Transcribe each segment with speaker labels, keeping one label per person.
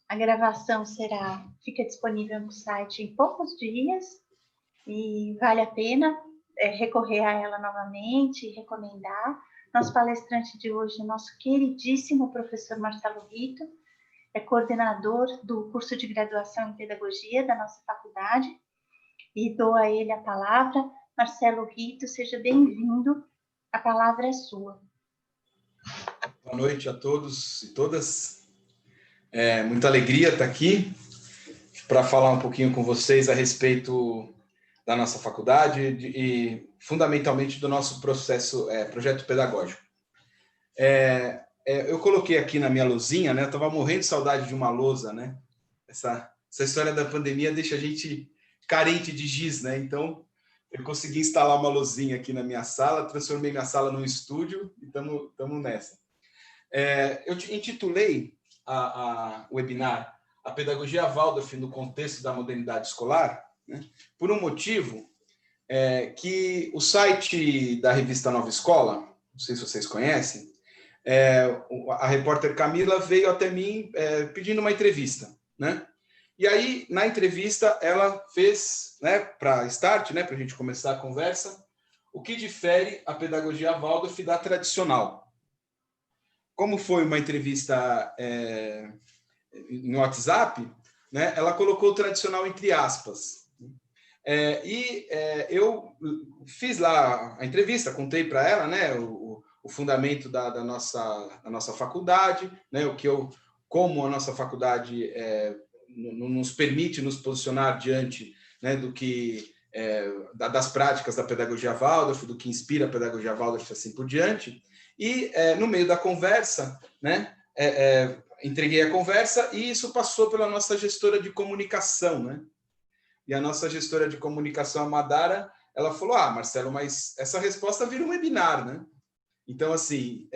Speaker 1: A gravação fica disponível no site em poucos dias e vale a pena recorrer a ela novamente e recomendar. Nosso palestrante de hoje é nosso queridíssimo professor Marcelo Rito, é coordenador do curso de graduação em pedagogia da nossa faculdade, e dou a ele a palavra. Marcelo Rito, seja bem-vindo, a palavra é sua.
Speaker 2: Boa noite a todos e todas. Muita alegria estar aqui para falar um pouquinho com vocês a respeito da nossa faculdade e fundamentalmente do nosso projeto pedagógico. Eu coloquei aqui na minha lousinha, né? Eu estava morrendo de saudade de uma lousa, né? Essa história da pandemia deixa a gente carente de giz, né? Então, eu consegui instalar uma lousinha aqui na minha sala, transformei minha sala num estúdio e estamos nessa. Eu intitulei o webinar A Pedagogia Waldorf no Contexto da Modernidade Escolar, né, por um motivo que o site da revista Nova Escola, não sei se vocês conhecem, a repórter Camila veio até mim pedindo uma entrevista, né? E aí, na entrevista, ela fez, né, para start, né, para a gente começar a conversa, o que difere a pedagogia Waldorf da tradicional. Como foi uma entrevista no WhatsApp, né, ela colocou o tradicional entre aspas. Eu fiz lá a entrevista, contei para ela, né, o fundamento da nossa faculdade, né, como a nossa faculdade nos permite nos posicionar diante, né, do que das práticas da pedagogia Waldorf, do que inspira a pedagogia Waldorf, assim por diante. E no meio da conversa, né, entreguei a conversa e isso passou pela nossa gestora de comunicação, né? E a nossa gestora de comunicação, a Madara, ela falou: Marcelo, mas essa resposta vira um webinar, né? Então, assim,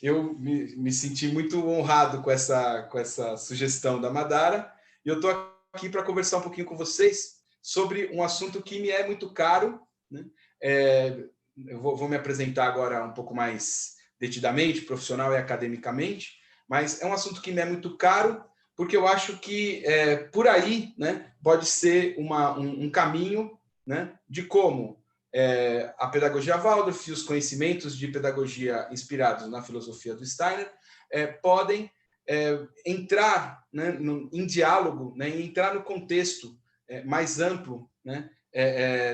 Speaker 2: eu me senti muito honrado com essa sugestão da Madara e eu estou aqui para conversar um pouquinho com vocês sobre um assunto que me é muito caro, né? Eu vou me apresentar agora um pouco mais detidamente, profissional e academicamente, mas é um assunto que me é muito caro, porque eu acho que por aí, né, pode ser um caminho, né, de como a pedagogia Waldorf e os conhecimentos de pedagogia inspirados na filosofia do Steiner podem entrar, né, em diálogo, né, e entrar no contexto mais amplo, né,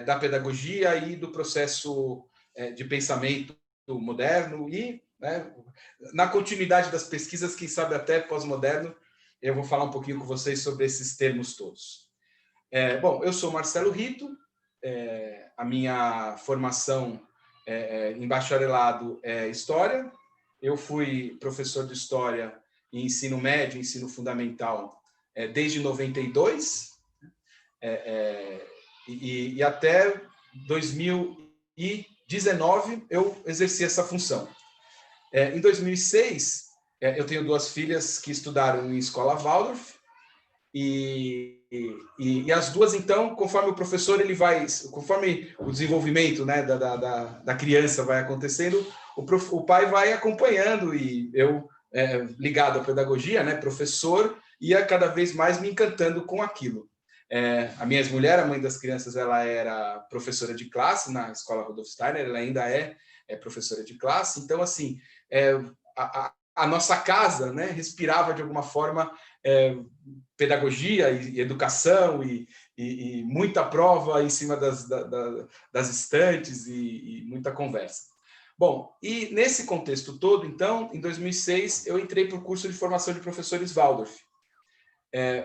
Speaker 2: da pedagogia e do processo de pensamento moderno e, né, na continuidade das pesquisas, quem sabe até pós-moderno, eu vou falar um pouquinho com vocês sobre esses termos todos. Bom, eu sou Marcelo Rito, a minha formação em bacharelado é História, eu fui professor de História em ensino médio, ensino fundamental, desde 92, e até 2019 eu exerci essa função. Em 2006, eu tenho duas filhas que estudaram em escola Waldorf, e as duas, então, conforme o professor conforme o desenvolvimento, né, da criança vai acontecendo, o pai vai acompanhando, e eu, ligado à pedagogia, né, professor, ia cada vez mais me encantando com aquilo. A minha ex-mulher, a mãe das crianças, ela era professora de classe na escola Rudolf Steiner, ela ainda é professora de classe, então, assim, a nossa casa, né, respirava de alguma forma pedagogia e educação e muita prova em cima das estantes e muita conversa. Bom, e nesse contexto todo, então, em 2006, eu entrei para o curso de formação de professores Waldorf,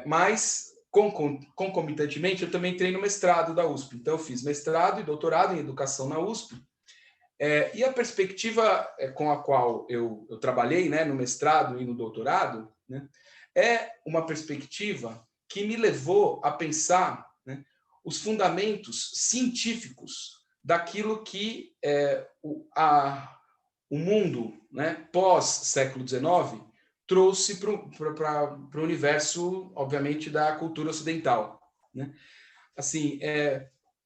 Speaker 2: mas concomitantemente, eu também entrei no mestrado da USP. Então, eu fiz mestrado e doutorado em educação na USP. E a perspectiva com a qual eu trabalhei, né, no mestrado e no doutorado, né, é uma perspectiva que me levou a pensar, né, os fundamentos científicos daquilo que o mundo, né, pós-século XIX trouxe para o universo, obviamente, da cultura ocidental, né? Assim,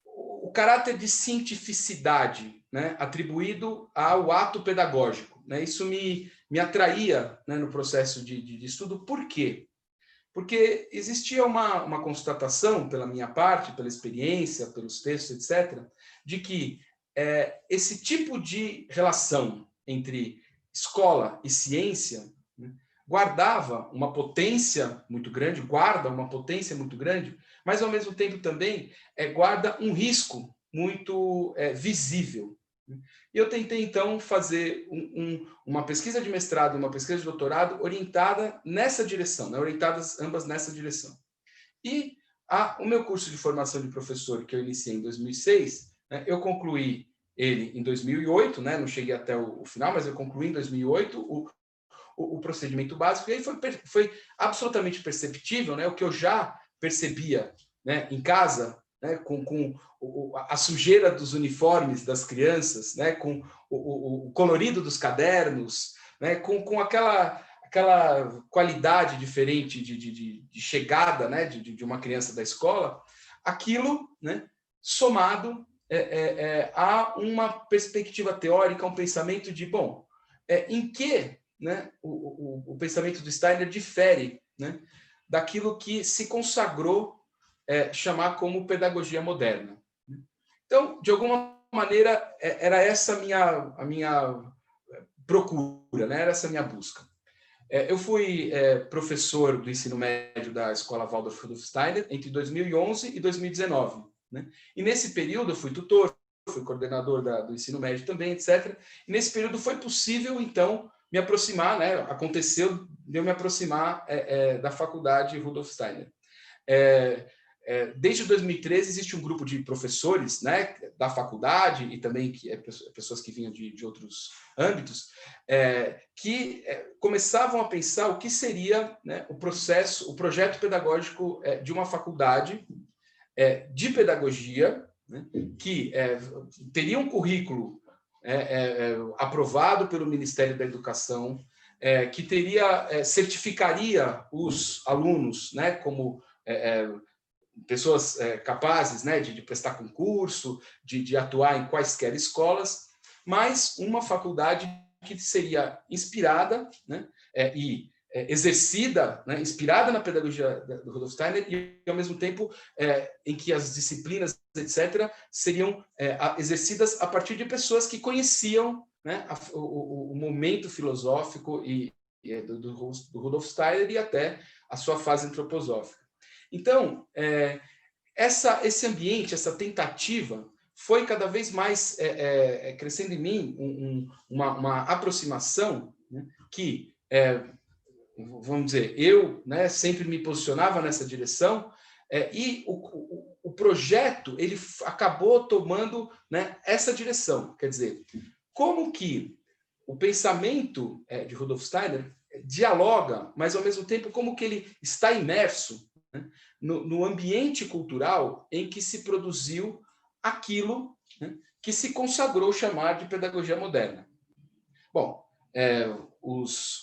Speaker 2: o caráter de cientificidade, né, atribuído ao ato pedagógico, né? Isso me atraía, né, no processo de estudo. Por quê? Porque existia uma constatação, pela minha parte, pela experiência, pelos textos, etc., de que esse tipo de relação entre escola e ciência, né, guardava uma potência muito grande, guarda uma potência muito grande, mas, ao mesmo tempo, também guarda um risco muito visível. E eu tentei, então, fazer uma pesquisa de mestrado e uma pesquisa de doutorado orientada nessa direção, né? Orientadas ambas nessa direção. E o meu curso de formação de professor, que eu iniciei em 2006, né, eu concluí ele em 2008, né? Não cheguei até o final, mas eu concluí em 2008 o procedimento básico, e aí foi absolutamente perceptível, né? O que eu já percebia, né, em casa, né, com a sujeira dos uniformes das crianças, né, com o colorido dos cadernos, né, com aquela qualidade diferente de chegada, né, de uma criança da escola, aquilo, né, somado a uma perspectiva teórica, um pensamento de, bom, em que, né, o pensamento do Steiner difere, né, daquilo que se consagrou chamar como pedagogia moderna. Então, de alguma maneira, era essa a minha procura, né? Era essa a minha busca. Eu fui professor do ensino médio da Escola Waldorf Rudolf Steiner entre 2011 e 2019. Né? E nesse período eu fui tutor, fui coordenador do ensino médio também, etc. E nesse período foi possível, então, me aproximar, né? Aconteceu de eu me aproximar da faculdade Rudolf Steiner. Desde 2013 existe um grupo de professores, né, da faculdade e também pessoas que vinham de outros âmbitos, que começavam a pensar o que seria, né, o projeto pedagógico de uma faculdade de pedagogia, né, que teria um currículo aprovado pelo Ministério da Educação, que certificaria os alunos, né, como pessoas capazes, né, de prestar concurso, de atuar em quaisquer escolas, mas uma faculdade que seria inspirada, né, e exercida, né, inspirada na pedagogia do Rudolf Steiner e, ao mesmo tempo, em que as disciplinas, etc., seriam exercidas a partir de pessoas que conheciam, né, o momento filosófico do Rudolf Steiner e até a sua fase antroposófica. Então, esse ambiente, essa tentativa, foi cada vez mais crescendo em mim uma aproximação, né, que, vamos dizer, eu, né, sempre me posicionava nessa direção, e o projeto ele acabou tomando, né, essa direção. Quer dizer, como que o pensamento de Rudolf Steiner dialoga, mas, ao mesmo tempo, como que ele está imerso, né, no ambiente cultural em que se produziu aquilo, né, que se consagrou chamar de pedagogia moderna. Bom,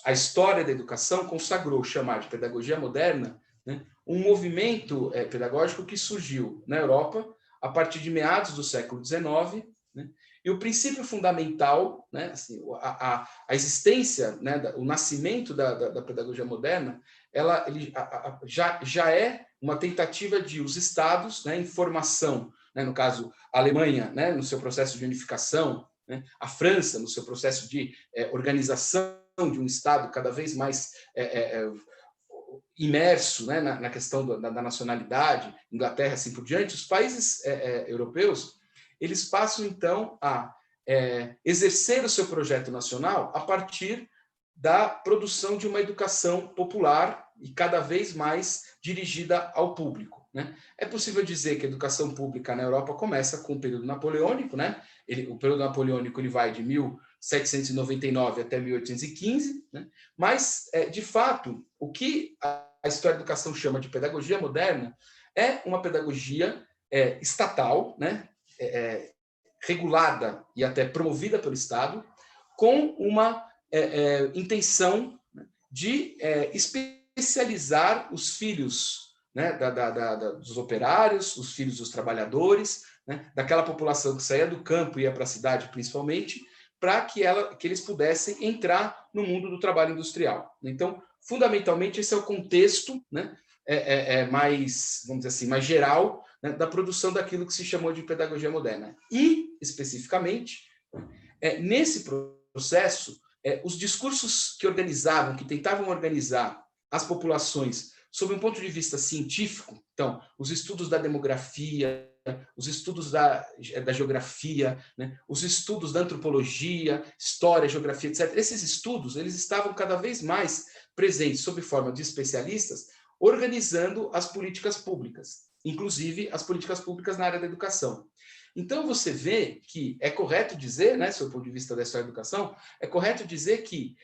Speaker 2: a história da educação consagrou chamar de pedagogia moderna, né, um movimento pedagógico que surgiu na Europa a partir de meados do século XIX, né, e o princípio fundamental, né, assim, a existência, né, o nascimento da pedagogia moderna, ele já é uma tentativa de os estados, né, em formação, né, no caso, a Alemanha, né, no seu processo de unificação, né, a França, no seu processo de organização de um estado cada vez mais imerso, né, na questão da nacionalidade, Inglaterra, assim por diante, os países europeus, eles passam, então, a exercer o seu projeto nacional a partir da produção de uma educação popular e cada vez mais dirigida ao público. Né? É possível dizer que a educação pública na Europa começa com o período napoleônico, né? O período napoleônico ele vai de 1799 até 1815, né? Mas, de fato, o que a história da educação chama de pedagogia moderna é uma pedagogia estatal, né? Regulada e até promovida pelo Estado, com uma intenção de especializar os filhos, né, dos operários, os filhos dos trabalhadores, né, daquela população que saía do campo e ia para a cidade, principalmente, para que eles pudessem entrar no mundo do trabalho industrial. Então, fundamentalmente, esse é o contexto, né, mais, vamos dizer assim, mais geral, né, da produção daquilo que se chamou de pedagogia moderna. E, especificamente, nesse processo, os discursos que organizavam, que tentavam organizar as populações sob um ponto de vista científico, então, os estudos da demografia, os estudos da geografia, né, os estudos da antropologia, história, geografia, etc. Esses estudos, eles estavam cada vez mais presentes, sob forma de especialistas, organizando as políticas públicas, inclusive as políticas públicas na área da educação. Então, você vê que é correto dizer, né, sob o ponto de vista da história da educação, é correto dizer que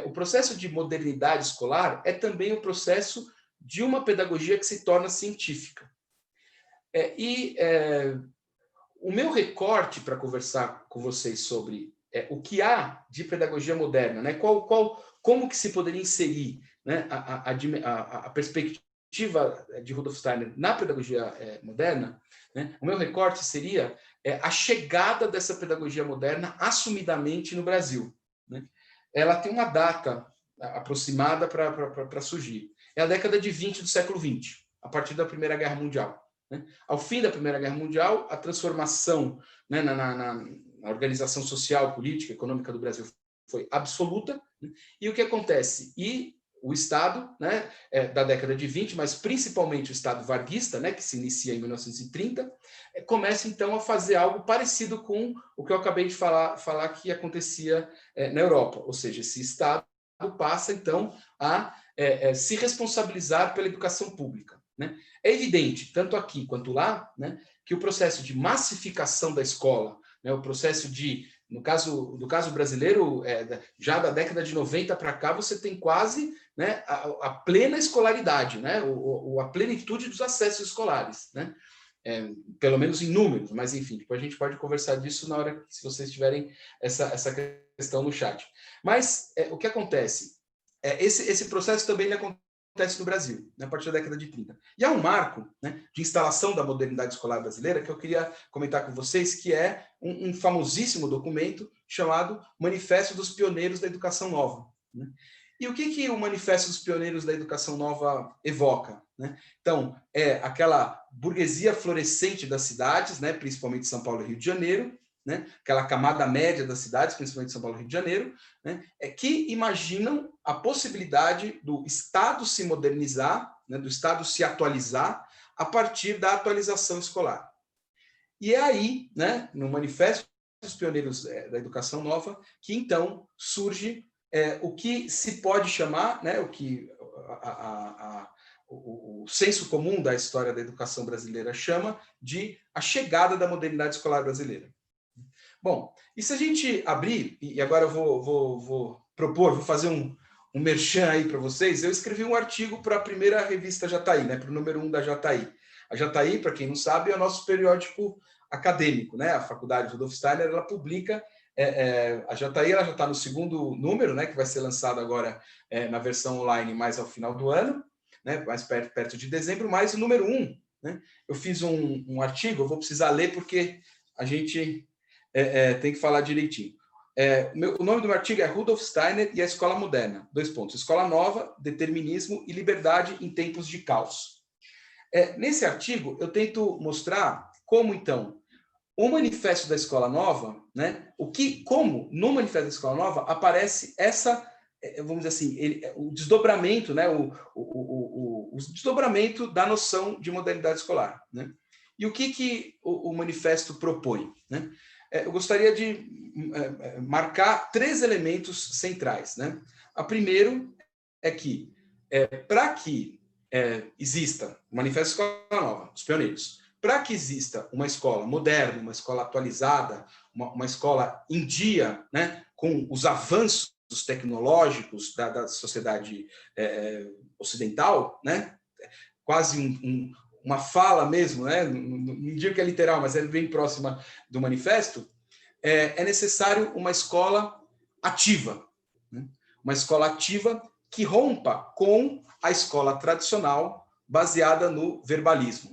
Speaker 2: o processo de modernidade escolar é também o processo de uma pedagogia que se torna científica. O meu recorte para conversar com vocês sobre o que há de pedagogia moderna, né, como que se poderia inserir, né, a perspectiva de Rudolf Steiner na pedagogia moderna, né, o meu recorte seria a chegada dessa pedagogia moderna assumidamente no Brasil. Né? Ela tem uma data aproximada para surgir. É a década de 20 do século XX, a partir da Primeira Guerra Mundial. Né? Ao fim da Primeira Guerra Mundial, a transformação, né, na organização social, política, econômica do Brasil foi absoluta. Né? E o que acontece? E o Estado, né, da década de 20, mas principalmente o Estado varguista, né, que se inicia em 1930, começa então a fazer algo parecido com o que eu acabei de falar que acontecia na Europa. Ou seja, esse Estado passa então a se responsabilizar pela educação pública. Né? É evidente, tanto aqui quanto lá, né, que o processo de massificação da escola, né, o processo de, no caso brasileiro, já da década de 90 para cá, você tem quase, né, a plena escolaridade, né, a plenitude dos acessos escolares, né? Pelo menos em números, mas enfim, depois a gente pode conversar disso na hora que, se vocês tiverem essa questão no chat. Mas o que acontece? Esse processo também acontece no Brasil, né, a partir da década de 30. E há um marco, né, de instalação da modernidade escolar brasileira que eu queria comentar com vocês, que é um famosíssimo documento chamado Manifesto dos Pioneiros da Educação Nova. Né? E o que o Manifesto dos Pioneiros da Educação Nova evoca? Né? Então, é aquela burguesia florescente das cidades, né, principalmente São Paulo e Rio de Janeiro, né, aquela camada média das cidades, principalmente São Paulo e Rio de Janeiro, né, que imaginam a possibilidade do Estado se modernizar, né, do Estado se atualizar a partir da atualização escolar. E é aí, né, no Manifesto dos Pioneiros da Educação Nova, que então surge o que se pode chamar, né, o que o senso comum da história da educação brasileira chama de a chegada da modernidade escolar brasileira. Bom, e se a gente abrir, e agora eu vou propor, vou fazer um merchan aí para vocês, eu escrevi um artigo para a primeira revista Jataí, né, para o número 1 da Jataí. A Jataí, para quem não sabe, é o nosso periódico acadêmico, né? A Faculdade Rudolf Steiner, ela publica, a Jataí ela já está no segundo número, né, que vai ser lançado agora na versão online mais ao final do ano, né, mais perto de dezembro, mas o número 1, né, eu fiz um artigo, eu vou precisar ler porque a gente tem que falar direitinho. O nome do meu artigo é Rudolf Steiner e a Escola Moderna. : Escola Nova, Determinismo e Liberdade em Tempos de Caos. Nesse artigo, eu tento mostrar como, então, o Manifesto da Escola Nova, né, como no Manifesto da Escola Nova aparece essa, vamos dizer assim, o desdobramento, né, o desdobramento da noção de modernidade escolar. Né? E o que o manifesto propõe? Né? Eu gostaria de marcar 3 elementos centrais. Né? O primeiro é que, para que exista o Manifesto da Escola Nova, os pioneiros, para que exista uma escola moderna, uma escola atualizada, uma escola em dia, né, com os avanços tecnológicos da sociedade ocidental, né, quase uma fala mesmo, né, não digo que é literal, mas é bem próxima do manifesto, é necessário uma escola ativa, né, uma escola ativa que rompa com a escola tradicional baseada no verbalismo.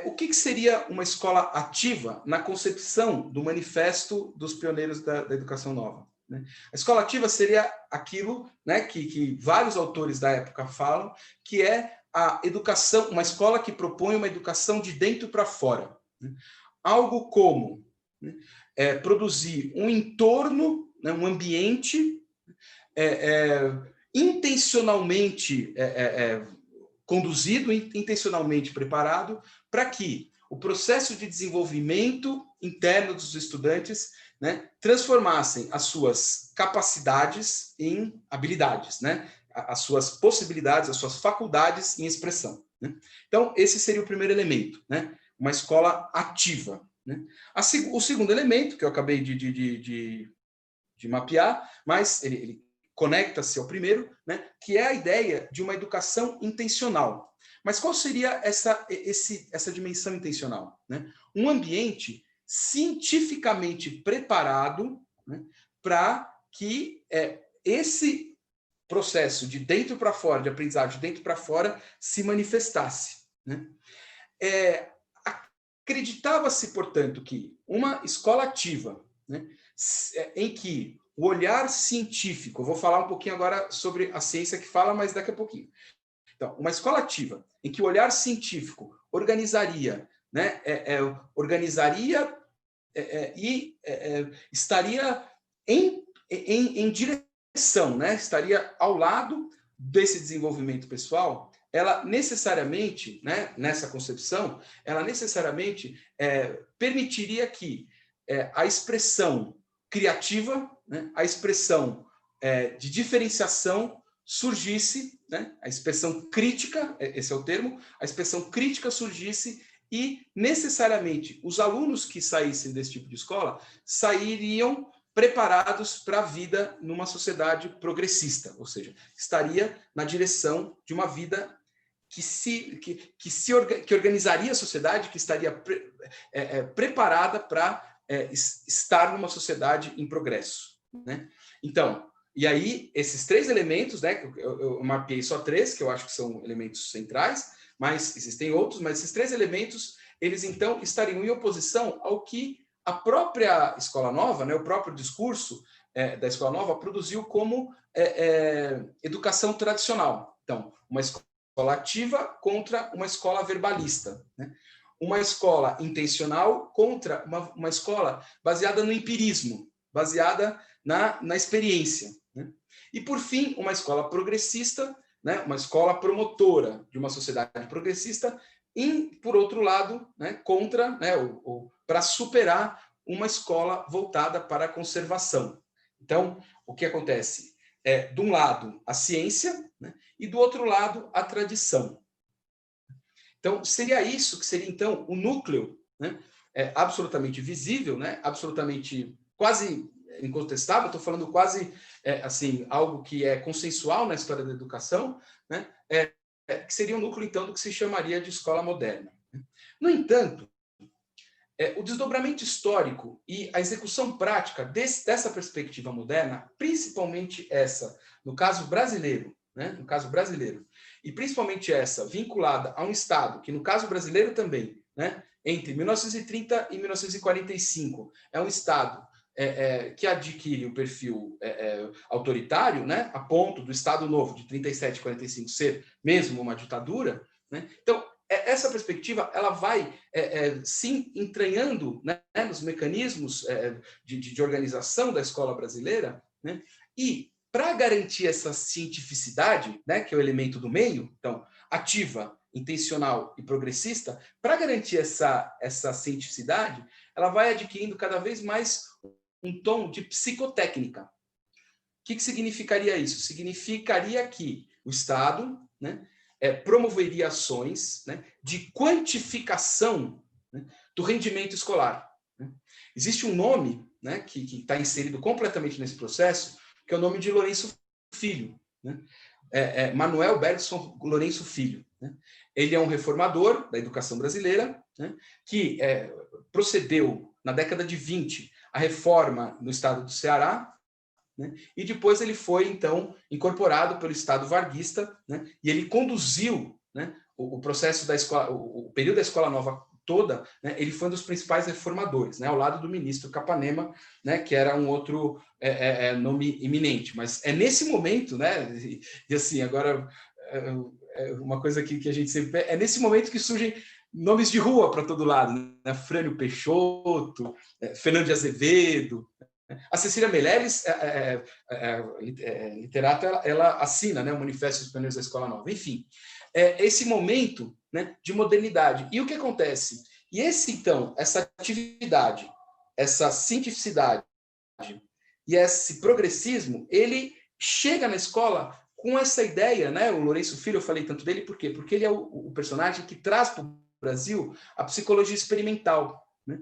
Speaker 2: O que seria uma escola ativa na concepção do Manifesto dos Pioneiros da Educação Nova? né? A escola ativa seria aquilo, né, que vários autores da época falam, que é a educação, uma escola que propõe uma educação de dentro para fora, né? Algo como, né, produzir um entorno, né, um ambiente intencionalmente conduzido, intencionalmente preparado para que o processo de desenvolvimento interno dos estudantes, né, transformassem as suas capacidades em habilidades, né, as suas possibilidades, as suas faculdades em expressão, né? Então, esse seria o primeiro elemento, né, uma escola ativa, né? O segundo elemento, que eu acabei de mapear, mas ele conecta-se ao primeiro, né, que é a ideia de uma educação intencional. Mas qual seria essa dimensão intencional, né? Um ambiente cientificamente preparado, né, para que esse processo de dentro para fora, de aprendizagem de dentro para fora, se manifestasse, né? Acreditava-se, portanto, que uma escola ativa, né, em que o olhar científico, eu vou falar um pouquinho agora sobre a ciência que fala, mas daqui a pouquinho. Então, uma escola ativa em que o olhar científico organizaria, né, e estaria em direção, né, estaria ao lado desse desenvolvimento pessoal, ela necessariamente, né, nessa concepção, ela necessariamente permitiria que a expressão criativa, né, a expressão de diferenciação surgisse, né, a expressão crítica, esse é o termo, a expressão crítica surgisse e, necessariamente, os alunos que saíssem desse tipo de escola sairiam preparados para a vida numa sociedade progressista, ou seja, estaria na direção de uma vida que organizaria a sociedade, que estaria preparada para estar numa sociedade em progresso, né? Então, e aí, esses três elementos, né, eu mapeei só três, que eu acho que são elementos centrais, mas existem outros, mas esses três elementos, eles então estariam em oposição ao que a própria Escola Nova, né, o próprio discurso da Escola Nova produziu como educação tradicional. Então, uma escola ativa contra uma escola verbalista, né? Uma escola intencional contra uma escola baseada no empirismo, baseada na experiência, né? E, por fim, uma escola progressista, né? Uma escola promotora de uma sociedade progressista, e, por outro lado, né, contra, né, para superar uma escola voltada para a conservação. Então, o que acontece? De um lado, a ciência, né, e do outro lado, a tradição. Então, seria isso que seria, então, o núcleo, né, absolutamente visível, né, absolutamente quase incontestável, estou falando quase assim, algo que é consensual na história da educação, né, que seria o núcleo, então, do que se chamaria de escola moderna. No entanto, o desdobramento histórico e a execução prática dessa perspectiva moderna, principalmente essa, no caso brasileiro, né, no caso brasileiro, e principalmente essa vinculada a um Estado, que no caso brasileiro também, né, entre 1930 e 1945, é um Estado que adquire o perfil autoritário, né, a ponto do Estado Novo de 37 e 45 ser mesmo uma ditadura, né? Então, essa perspectiva ela vai se entranhando, né, nos mecanismos de organização da escola brasileira, né? E para garantir essa cientificidade, né, que é o elemento do meio, então, ativa, intencional e progressista, para garantir essa cientificidade, ela vai adquirindo cada vez mais um tom de psicotécnica. O que significaria isso? Significaria que o Estado, né, promoveria ações, né, de quantificação, né, do rendimento escolar, né? Existe um nome, né, que está inserido completamente nesse processo, que é o nome de Lourenço Filho, né? Manuel Bergson Lourenço Filho, né? Ele é um reformador da educação brasileira, né, que procedeu, na década de 20, a reforma no estado do Ceará, né? E depois ele foi, então, incorporado pelo Estado varguista, né? E ele conduziu, né, o processo da escola, o período da Escola Nova toda, né, ele foi um dos principais reformadores, né, ao lado do ministro Capanema, né, que era um outro nome iminente. Mas é nesse momento, né, e assim, agora, uma coisa que a gente sempre... É nesse momento que surgem nomes de rua para todo lado, né? Frânio Peixoto, Fernando de Azevedo. A Cecília Meirelles, literata, ela assina, né, o Manifesto dos Pioneiros da Escola Nova. Enfim, esse momento, né, de modernidade. E o que acontece? E então, essa atividade, essa cientificidade e esse progressismo, ele chega na escola com essa ideia, né? O Lourenço Filho, eu falei tanto dele, por quê? Porque ele é o personagem que traz para o Brasil a psicologia experimental, né?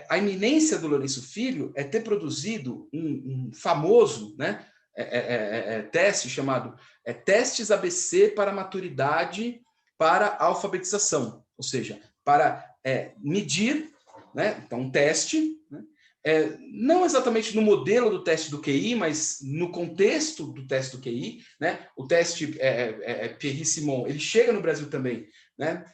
Speaker 2: A iminência do Lourenço Filho é ter produzido um famoso, né, teste chamado Testes ABC para Maturidade para Alfabetização, ou seja, para medir, né, então um teste, né, não exatamente no modelo do teste do QI, mas no contexto do teste do QI, né? O teste Pierre-Simon, ele chega no Brasil também, né?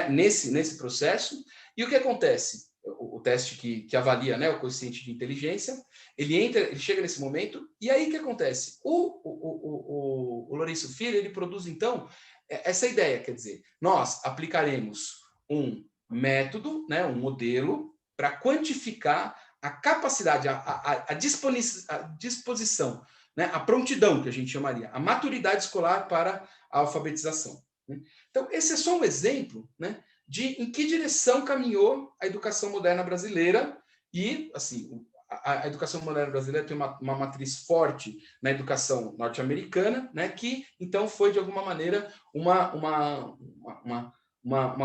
Speaker 2: Nesse processo. E o que acontece? O teste que avalia, né, o coeficiente de inteligência, ele chega nesse momento, e aí o que acontece? O Lourenço Filho, ele produz, então, essa ideia, quer dizer, nós aplicaremos um método, né, um modelo, para quantificar a capacidade, a disposição, né, a prontidão, que a gente chamaria, a maturidade escolar para a alfabetização. Né? Então, esse é só um exemplo, né, de em que direção caminhou a educação moderna brasileira. E, assim, a educação moderna brasileira tem uma matriz forte na educação norte-americana, né, que, então, foi, de alguma maneira, uma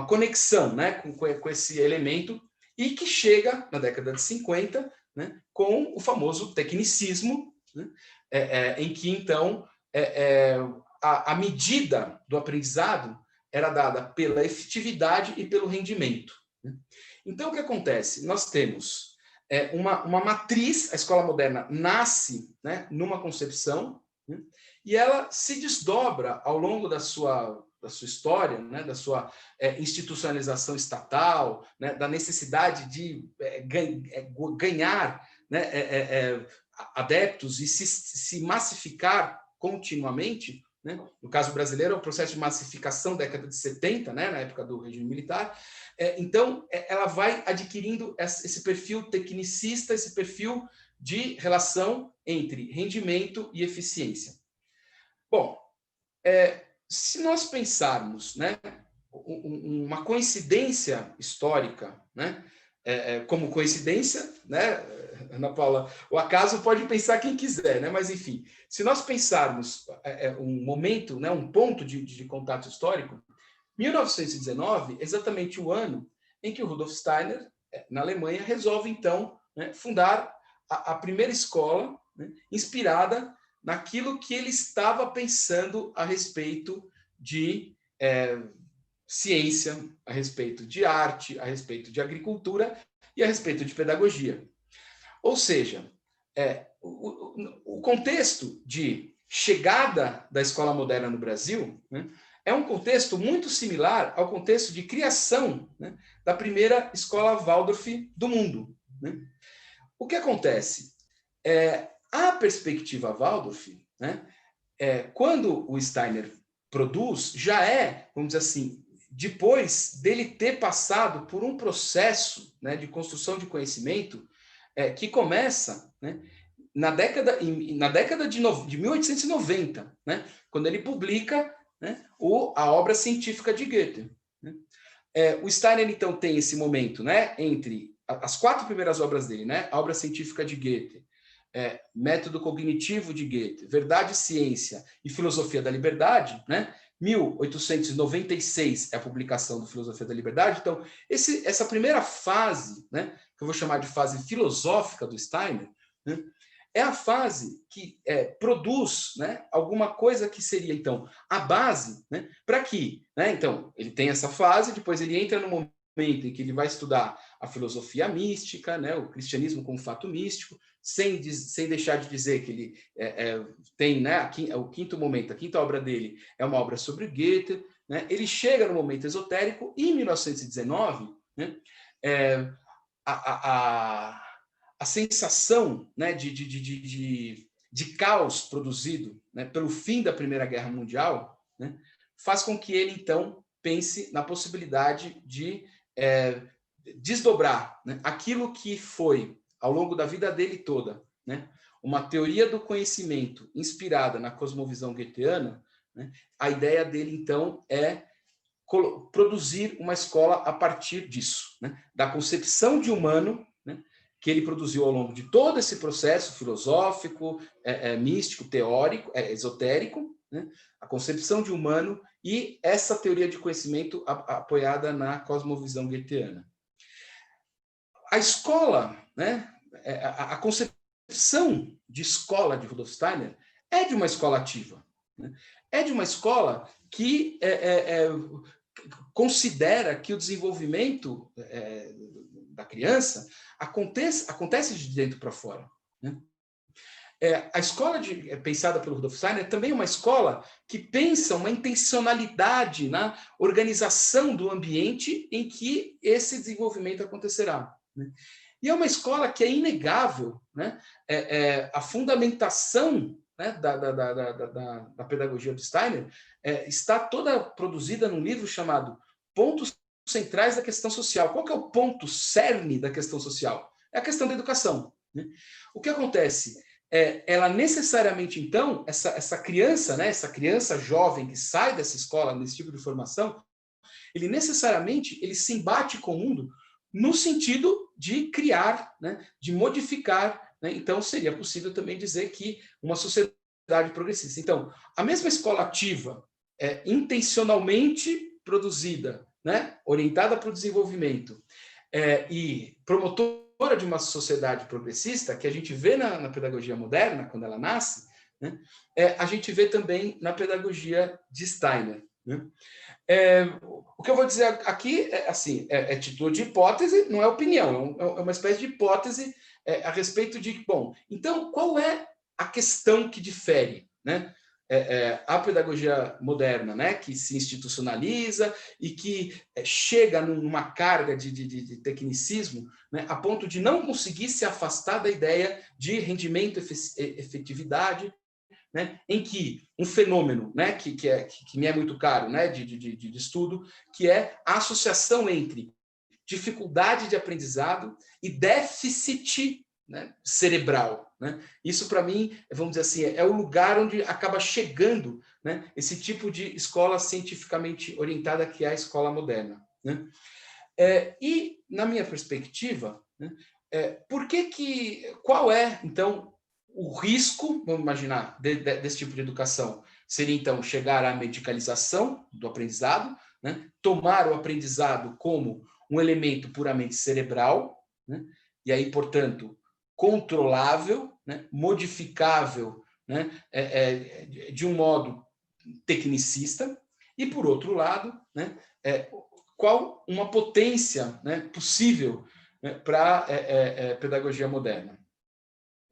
Speaker 2: conexão, né, com esse elemento, e que chega na década de 50, né, com o famoso tecnicismo, né, em que, então, a medida do aprendizado era dada pela efetividade e pelo rendimento. Né? Então, o que acontece? Nós temos uma matriz, a escola moderna nasce, né, numa concepção, né, e ela se desdobra ao longo da sua história, né, da sua institucionalização estatal, né, da necessidade de ganhar, né, adeptos e se massificar continuamente. Né? No caso brasileiro, é o processo de massificação da década de 70, né, na época do regime militar. Então, ela vai adquirindo esse perfil tecnicista, esse perfil de relação entre rendimento e eficiência. Bom, se nós pensarmos, né, uma coincidência histórica, né, como coincidência, né, Ana Paula, o acaso pode pensar quem quiser, né, mas enfim, se nós pensarmos um momento, né, um ponto de contato histórico, 1919, exatamente o ano em que o Rudolf Steiner, na Alemanha, resolve então, né, fundar a primeira escola, né, inspirada naquilo que ele estava pensando a respeito de ciência, a respeito de arte, a respeito de agricultura e a respeito de pedagogia. Ou seja, o contexto de chegada da escola moderna no Brasil, né, é um contexto muito similar ao contexto de criação, né, da primeira escola Waldorf do mundo. Né? O que acontece? A perspectiva Waldorf, né, quando o Steiner produz, já vamos dizer assim, depois dele ter passado por um processo, né, de construção de conhecimento que começa, né, na década de 1890, né, quando ele publica, né, a obra científica de Goethe. Né? O Steiner, então, tem esse momento, né, entre as 4 primeiras obras dele, né, a obra científica de Goethe, Método Cognitivo de Goethe, Verdade e Ciência e Filosofia da Liberdade, né? 1896 é a publicação do Filosofia da Liberdade. Então, essa primeira fase, né, que eu vou chamar de fase filosófica do Steiner, né, é a fase que produz, né, alguma coisa que seria, então, a base, né, para que, né, então, ele tem essa fase, depois ele entra no momento em que ele vai estudar a filosofia mística, né, o cristianismo como fato místico, sem deixar de dizer que ele tem, né, o quinto momento, a quinta obra dele é uma obra sobre Goethe, né, ele chega no momento esotérico e, em 1919, né, a sensação, né, de caos produzido, né, pelo fim da Primeira Guerra Mundial, né, faz com que ele, então, pense na possibilidade de desdobrar, né, aquilo que foi, ao longo da vida dele toda, né, uma teoria do conhecimento inspirada na cosmovisão goetheana, né, a ideia dele, então, é produzir uma escola a partir disso, né, da concepção de humano, né, que ele produziu ao longo de todo esse processo filosófico, místico, teórico, esotérico, né, a concepção de humano e essa teoria de conhecimento apoiada na cosmovisão goetheana. A escola, né, a concepção de escola de Rudolf Steiner é de uma escola ativa, né, é de uma escola que considera que o desenvolvimento da criança acontece de dentro para fora, né? A escola pensada pelo Rudolf Steiner é também uma escola que pensa uma intencionalidade na organização do ambiente em que esse desenvolvimento acontecerá, né? E é uma escola que é inegável, né? A fundamentação, né, da pedagogia do Steiner está toda produzida num livro chamado Pontos Centrais da Questão Social. Qual que é o ponto cerne da questão social? É a questão da educação, né? O que acontece? Ela necessariamente, então, essa criança, né, essa criança jovem que sai dessa escola, nesse tipo de formação, ele necessariamente ele se embate com o mundo no sentido de criar, né, de modificar, né? Então, seria possível também dizer que uma sociedade progressista. Então, a mesma escola ativa, intencionalmente produzida, né, orientada para o desenvolvimento, e promotora de uma sociedade progressista, que a gente vê na pedagogia moderna, quando ela nasce, né, a gente vê também na pedagogia de Steiner, né? O que eu vou dizer aqui assim, título de hipótese, não é opinião, é uma espécie de hipótese a respeito de, bom, então qual é a questão que difere, né, a pedagogia moderna, né, que se institucionaliza e que chega numa carga de tecnicismo, né, a ponto de não conseguir se afastar da ideia de rendimento, efetividade, né, em que um fenômeno, né, que me é muito caro, né, de estudo, que é a associação entre dificuldade de aprendizado e déficit, né, cerebral, né? Isso, para mim, vamos dizer assim, é o lugar onde acaba chegando, né, esse tipo de escola cientificamente orientada que é a escola moderna, né? E, na minha perspectiva, né, qual é, então, o risco, vamos imaginar, desse tipo de educação? Seria, então, chegar à medicalização do aprendizado, né? Tomar o aprendizado como um elemento puramente cerebral, né? E aí, portanto, controlável, né? Modificável, né? De um modo tecnicista, e, por outro lado, né? Qual uma potência, né, possível, né, para a pedagogia moderna?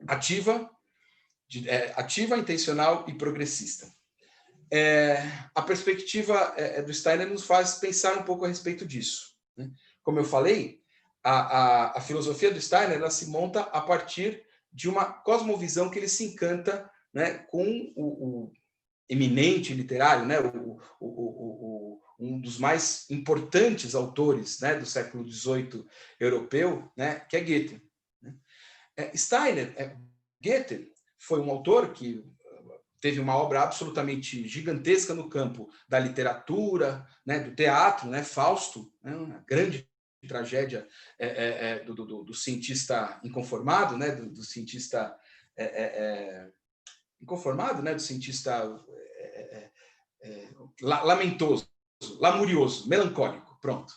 Speaker 2: Ativa, intencional e progressista. A perspectiva do Steiner nos faz pensar um pouco a respeito disso, né? Como eu falei, a filosofia do Steiner ela se monta a partir de uma cosmovisão que ele se encanta, né, com o eminente literário, né, um dos mais importantes autores, né, do século XVIII europeu, né, que é Goethe. Goethe foi um autor que teve uma obra absolutamente gigantesca no campo da literatura, né, do teatro, né, Fausto, né, uma grande tragédia do cientista inconformado, né, do cientista inconformado, né, do cientista lamentoso, lamurioso, melancólico, pronto.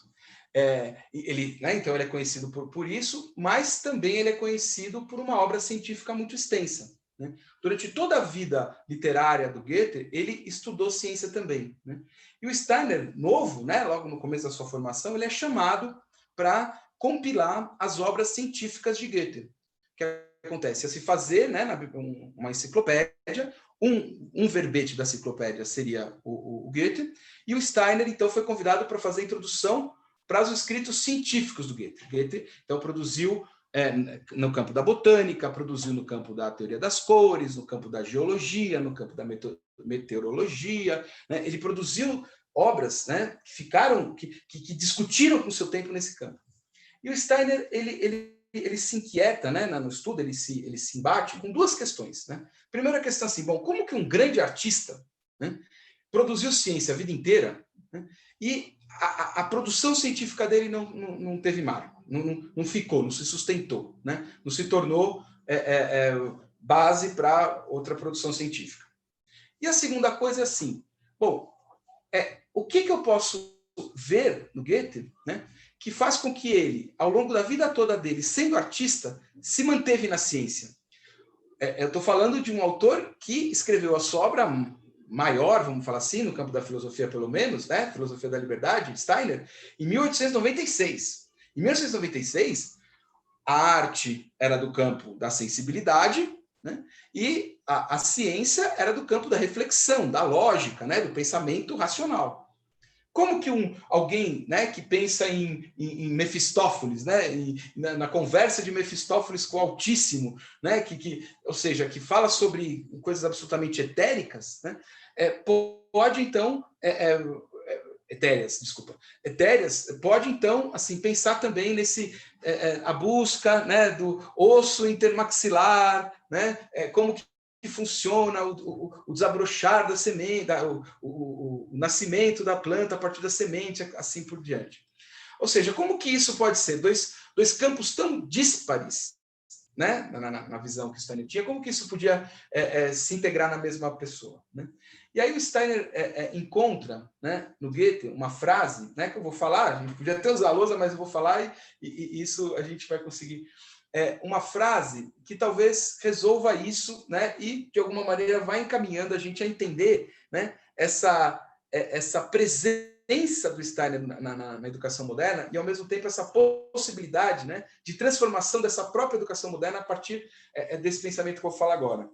Speaker 2: Ele, né, então ele é conhecido por isso, mas também ele é conhecido por uma obra científica muito extensa, né? Durante toda a vida literária do Goethe, ele estudou ciência também, né? E o Steiner, novo, né, logo no começo da sua formação, ele é chamado para compilar as obras científicas de Goethe. O que acontece? A se fazer, né, uma enciclopédia um verbete da enciclopédia seria o Goethe, e o Steiner, então, foi convidado para fazer a introdução para os escritos científicos do Goethe. Goethe, então, produziu no campo da botânica, produziu no campo da teoria das cores, no campo da geologia, no campo da meteorologia, né? Ele produziu obras, né, que discutiram com o seu tempo nesse campo. E o Steiner, ele se inquieta, né, no estudo, ele se embate com duas questões. Né? Primeira questão assim, bom, como que um grande artista, né, produziu ciência a vida inteira, né, e a produção científica dele não teve marco, não ficou, não se sustentou, né, não se tornou base para outra produção científica. E a segunda coisa é assim, bom, o que eu posso ver no Goethe, né, que faz com que ele, ao longo da vida toda dele, sendo artista, se manteve na ciência. Eu estou falando de um autor que escreveu a sua obra maior, vamos falar assim, no campo da filosofia pelo menos, né, Filosofia da Liberdade, Steiner, em 1896. Em 1896, a arte era do campo da sensibilidade, né, e a ciência era do campo da reflexão, da lógica, né, do pensamento racional. Como que alguém, né, que pensa em Mefistófeles, né, na conversa de Mefistófeles com o Altíssimo, né, ou seja, que fala sobre coisas absolutamente etéricas, né, pode então etéreas, pode então assim pensar também nesse a busca, né, do osso intermaxilar, né, como que funciona o desabrochar da semente, o nascimento da planta a partir da semente, assim por diante. Ou seja, como que isso pode ser? Dois campos tão díspares, né, na visão que o Steiner tinha, como que isso podia se integrar na mesma pessoa? Né? E aí o Steiner encontra, né, no Goethe uma frase, né, que eu vou falar, a gente podia até usar a lousa, mas eu vou falar e isso a gente vai conseguir. Uma frase que talvez resolva isso, né, e de alguma maneira vai encaminhando a gente a entender, né, essa presença do Steiner na educação moderna e, ao mesmo tempo, essa possibilidade, né, de transformação dessa própria educação moderna a partir desse pensamento que eu vou falar agora.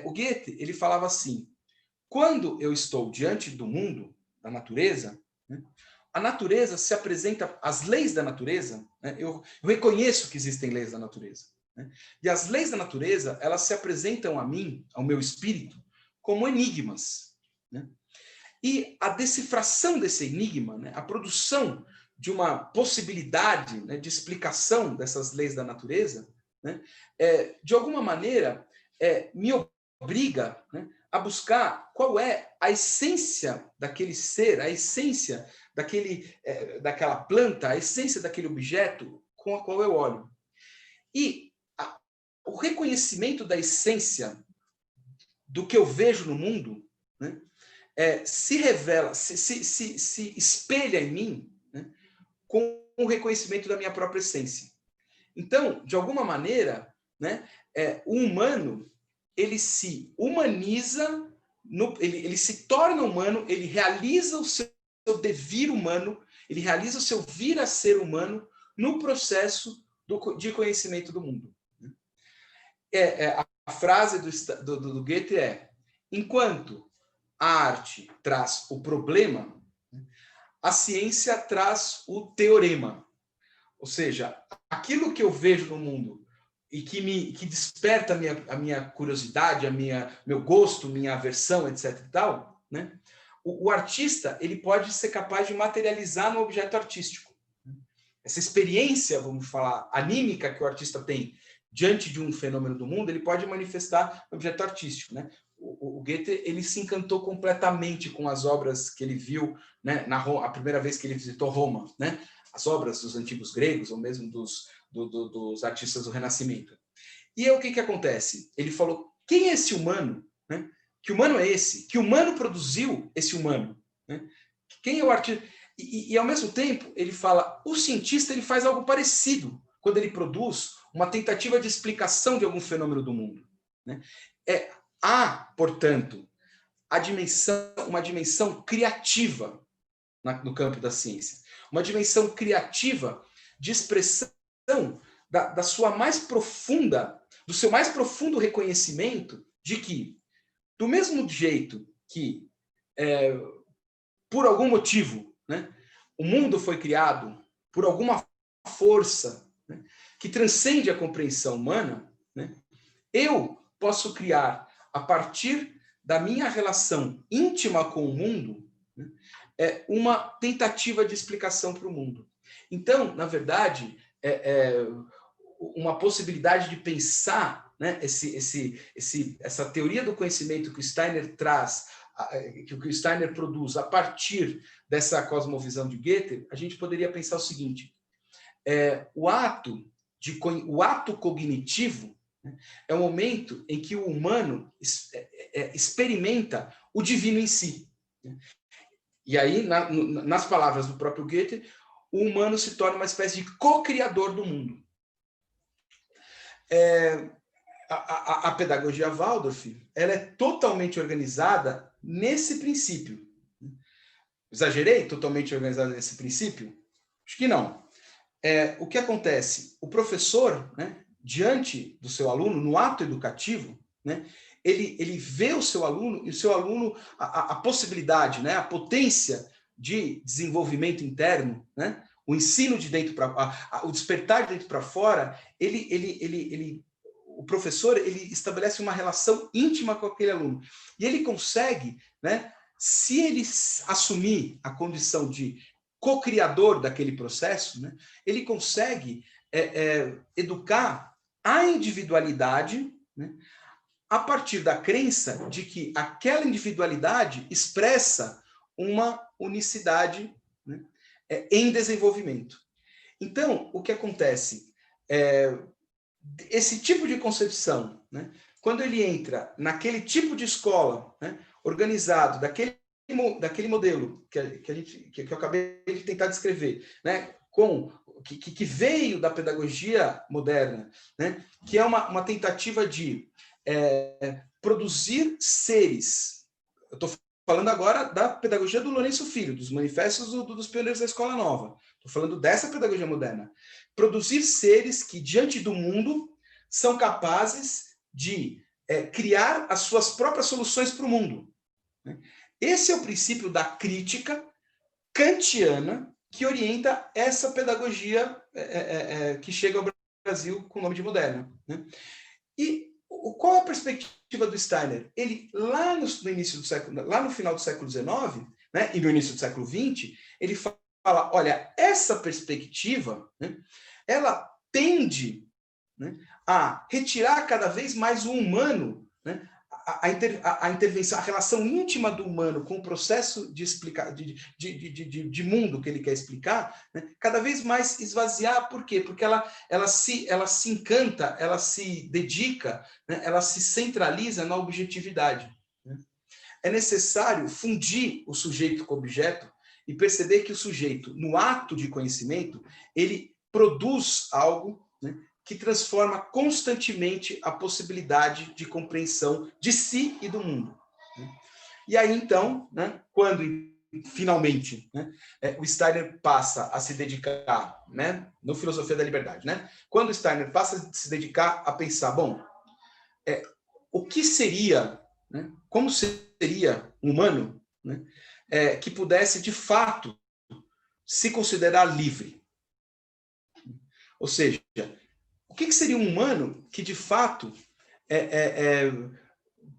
Speaker 2: O Goethe, ele falava assim, quando eu estou diante do mundo, da natureza, né, a natureza se apresenta, as leis da natureza, né, eu reconheço que existem leis da natureza. Né, e as leis da natureza, elas se apresentam a mim, ao meu espírito, como enigmas. Né? E a decifração desse enigma, né, a produção de uma possibilidade, né, de explicação dessas leis da natureza, né, de alguma maneira, me obriga, né, a buscar qual é a essência daquele ser, a essência daquela planta, a essência daquele objeto com a qual eu olho. E o reconhecimento da essência do que eu vejo no mundo, né, se revela, se espelha em mim, né, com o reconhecimento da minha própria essência. Então, de alguma maneira, né, o humano, ele se humaniza, ele se torna humano, ele realiza o seu devir humano, ele realiza o seu vir a ser humano no processo de conhecimento do mundo. A frase do Goethe é: enquanto a arte traz o problema, a ciência traz o teorema. Ou seja, aquilo que eu vejo no mundo e que desperta a minha curiosidade, meu gosto, minha aversão, etc. e tal, né? O artista, ele pode ser capaz de materializar no objeto artístico. Essa experiência, vamos falar, anímica que o artista tem diante de um fenômeno do mundo, ele pode manifestar no objeto artístico, né? O Goethe, ele se encantou completamente com as obras que ele viu, né, a primeira vez que ele visitou Roma, né? As obras dos antigos gregos, ou mesmo dos artistas do Renascimento. E aí o que acontece? Ele falou, quem é esse humano? Né? Que humano é esse? Que humano produziu esse humano? Né? Quem é o artista? E, ao mesmo tempo, ele fala, o cientista ele faz algo parecido quando ele produz uma tentativa de explicação de algum fenômeno do mundo. Né? Há, portanto, uma dimensão criativa no campo da ciência. Uma dimensão criativa de expressão da sua mais profunda, do seu mais profundo reconhecimento de que Do mesmo jeito que, por algum motivo, né, o mundo foi criado por alguma força, né, que transcende a compreensão humana, né, eu posso criar, a partir da minha relação íntima com o mundo, né, uma tentativa de explicação para o mundo. Então, na verdade, uma possibilidade de pensar, né, essa teoria do conhecimento que o Steiner traz, que o Steiner produz a partir dessa cosmovisão de Goethe, a gente poderia pensar o seguinte: o ato cognitivo, né, é o momento em que o humano experimenta o divino em si. E aí, nas palavras do próprio Goethe, o humano se torna uma espécie de co-criador do mundo. A pedagogia Waldorf, ela é totalmente organizada nesse princípio. Exagerei? Totalmente organizada nesse princípio? Acho que não. O que acontece? O professor, né, diante do seu aluno, no ato educativo, né, ele vê o seu aluno, e o seu aluno, a possibilidade, né, a potência de desenvolvimento interno, né, o ensino de dentro para o despertar de dentro para fora, o professor ele estabelece uma relação íntima com aquele aluno. E ele consegue, né, se ele assumir a condição de co-criador daquele processo, né, ele consegue educar a individualidade, né, a partir da crença de que aquela individualidade expressa uma unicidade, né, em desenvolvimento. Então, o que acontece? Esse tipo de concepção, né, quando ele entra naquele tipo de escola, né, organizado, daquele modelo que eu acabei de tentar descrever, né, que veio da pedagogia moderna, né, que é uma tentativa de produzir seres. Eu estou falando agora da pedagogia do Lourenço Filho, dos manifestos dos pioneiros da Escola Nova. Estou falando dessa pedagogia moderna. Produzir seres que, diante do mundo, são capazes de criar as suas próprias soluções para o mundo. Esse é o princípio da crítica kantiana que orienta essa pedagogia que chega ao Brasil com o nome de moderna. E qual é a perspectiva do Steiner? Ele, lá no início do século, lá no final do século XIX, né, e no início do século XX, ele fala, olha, essa perspectiva, né, ela tende, né, a retirar cada vez mais o humano, né, a intervenção, a relação íntima do humano com o processo de explicar, de mundo que ele quer explicar, né, cada vez mais esvaziar. Por quê? Porque ela se encanta, ela se dedica, né, ela se centraliza na objetividade. Né? É necessário fundir o sujeito com o objeto e perceber que o sujeito, no ato de conhecimento, ele produz algo, né, que transforma constantemente a possibilidade de compreensão de si e do mundo. E aí, então, né, quando finalmente, né, o Steiner passa a se dedicar, né, no Filosofia da Liberdade, né, quando o Steiner passa a se dedicar a pensar, bom, o que seria, né, como seria um humano, né, que pudesse, de fato, se considerar livre? Ou seja, o que seria um humano que, de fato,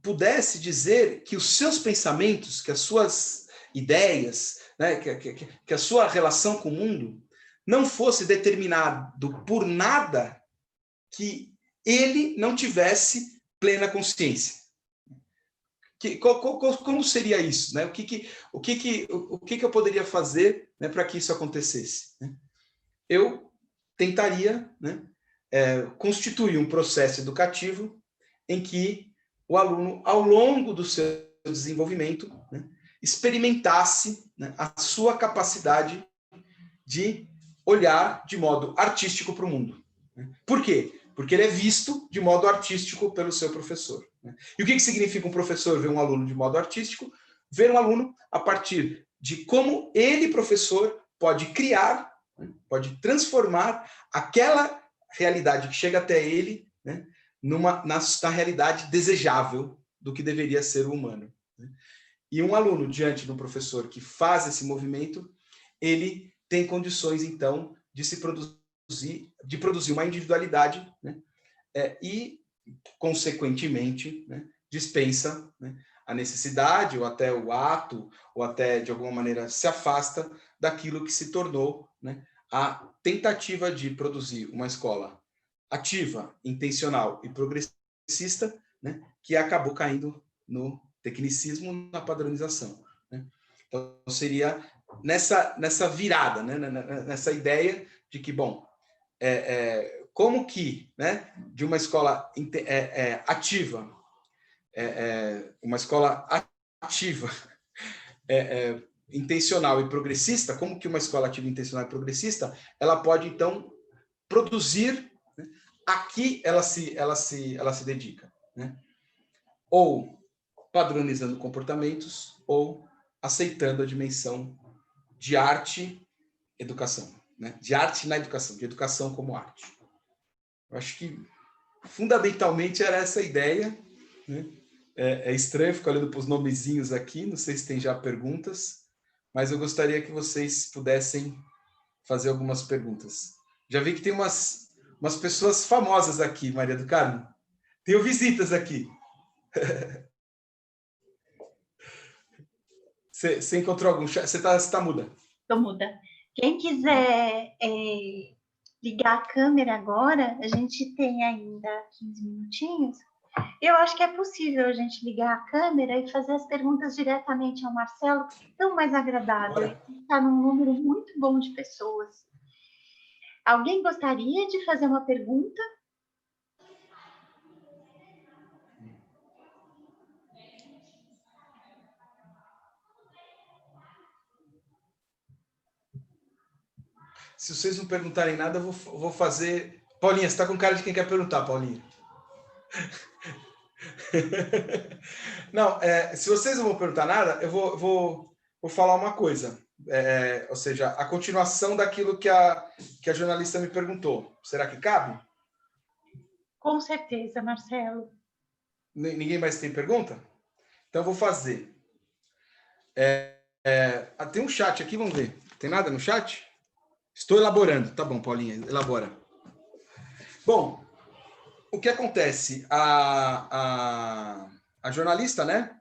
Speaker 2: pudesse dizer que os seus pensamentos, que as suas ideias, né, que a sua relação com o mundo não fosse determinado por nada que ele não tivesse plena consciência? Como seria isso? Né? O que eu poderia fazer, né, para que isso acontecesse? Eu tentaria, né, constituir um processo educativo em que o aluno, ao longo do seu desenvolvimento, né, experimentasse, né, a sua capacidade de olhar de modo artístico para o mundo. Por quê? Porque ele é visto de modo artístico pelo seu professor. E o que significa um professor ver um aluno de modo artístico? Ver um aluno a partir de como ele, professor, pode criar, né, pode transformar aquela realidade que chega até ele, né, na realidade desejável do que deveria ser o humano, né? E um aluno, diante de um professor que faz esse movimento, ele tem condições, então, de produzir uma individualidade, né? E, consequentemente, né, dispensa, né, a necessidade, ou até o ato, ou até, de alguma maneira, se afasta daquilo que se tornou, né, a tentativa de produzir uma escola ativa, intencional e progressista, né, que acabou caindo no tecnicismo, na padronização, né? Então, seria nessa virada, né, nessa ideia de que, bom, como que, né, de uma escola ativa, uma escola ativa, intencional e progressista, como que uma escola ativa, intencional e progressista, ela pode, então, produzir, né, a que ela se dedica, né? Ou padronizando comportamentos, ou aceitando a dimensão de arte, educação, né? De arte na educação, de educação como arte. Eu acho que, fundamentalmente, era essa a ideia, né? É estranho ficar olhando para os nomezinhos aqui, não sei se tem já perguntas, mas eu gostaria que vocês pudessem fazer algumas perguntas. Já vi que tem umas pessoas famosas aqui, Maria do Carmo. Tenho visitas aqui. Você encontrou algum chat? Você tá muda.
Speaker 1: Estou muda. Quem quiser ligar a câmera agora, a gente tem ainda 15 minutinhos. Eu acho que é possível a gente ligar a câmera e fazer as perguntas diretamente ao Marcelo, que é tão mais agradável. Está num número muito bom de pessoas. Alguém gostaria de fazer uma pergunta?
Speaker 2: Se vocês não perguntarem nada, eu vou fazer... Paulinha, você está com cara de quem quer perguntar, Paulinha. Não, se vocês não vão perguntar nada, eu vou falar uma coisa. Ou seja, a continuação daquilo que a jornalista me perguntou. Será que cabe?
Speaker 1: Com certeza, Marcelo.
Speaker 2: Ninguém mais tem pergunta? Então, eu vou fazer. Tem um chat aqui, vamos ver. Tem nada no chat? Estou elaborando. Tá bom, Paulinha, elabora. Bom, o que acontece? A jornalista, né?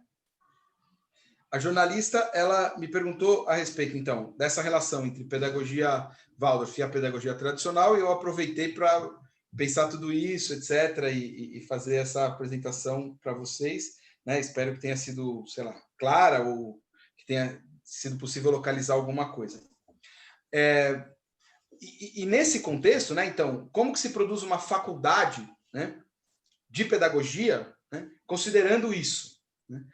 Speaker 2: A jornalista, ela me perguntou a respeito, então, dessa relação entre pedagogia Waldorf e a pedagogia tradicional, e eu aproveitei para pensar tudo isso, etc., e fazer essa apresentação para vocês, né? Espero que tenha sido, sei lá, clara, ou que tenha sido possível localizar alguma coisa. E nesse contexto, né, então, como que se produz uma faculdade, né, de pedagogia, né, considerando isso, né?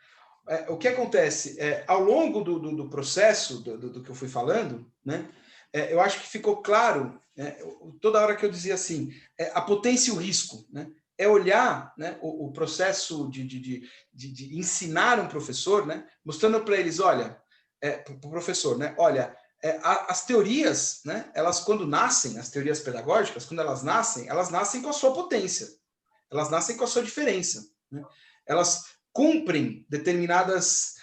Speaker 2: O que acontece? Ao longo do processo do que eu fui falando, né, eu acho que ficou claro, né, toda hora que eu dizia assim, a potência e o risco, né, é olhar, né, o processo de ensinar um professor, né, mostrando para eles, olha, para o professor, né, olha, as teorias, né, elas quando nascem, as teorias pedagógicas, quando elas nascem com a sua potência, elas nascem com a sua diferença, né? Elas cumprem determinadas,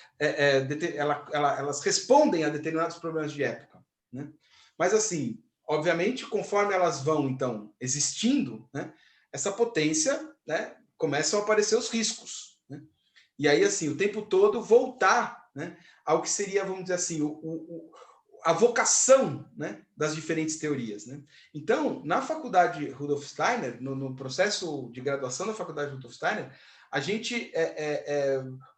Speaker 2: elas respondem a determinados problemas de época, né? Mas assim, obviamente, conforme elas vão então existindo, né, essa potência, né, começam a aparecer os riscos, né? E aí assim, o tempo todo voltar, né, ao que seria, vamos dizer assim, a vocação, né, das diferentes teorias, né? Então, na faculdade Rudolf Steiner, no processo de graduação da faculdade Rudolf Steiner, a gente,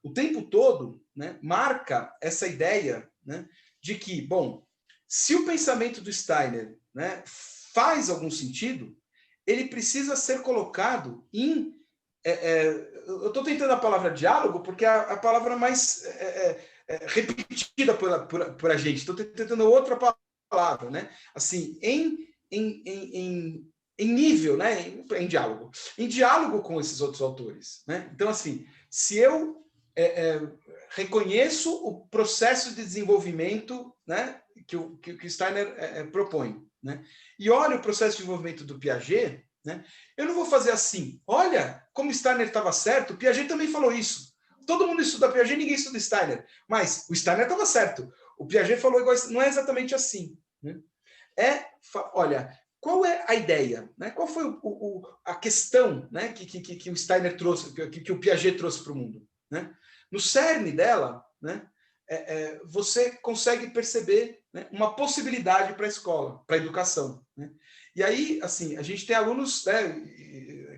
Speaker 2: o tempo todo, né, marca essa ideia, né, de que, bom, se o pensamento do Steiner, né, faz algum sentido, ele precisa ser colocado em... eu estou tentando a palavra diálogo, porque é a palavra mais... repetida por a gente. Estou tentando outra palavra, né? Assim, em nível, né? Em diálogo com esses outros autores, né? Então, assim, se eu reconheço o processo de desenvolvimento, né, que o Steiner propõe, né, e olho o processo de desenvolvimento do Piaget, né, eu não vou fazer assim, olha como Steiner estava certo, o Piaget também falou isso. todo mundo estuda Piaget, ninguém estuda Steiner. Mas o Steiner estava certo. O Piaget falou igual, não é exatamente assim. Né? Olha, qual é a ideia? Né? Qual foi a questão, né, que o Steiner trouxe, que o Piaget trouxe para o mundo? Né? No cerne dela, né, você consegue perceber, né, uma possibilidade para a escola, para a educação. Né? E aí, assim, a gente tem alunos, né,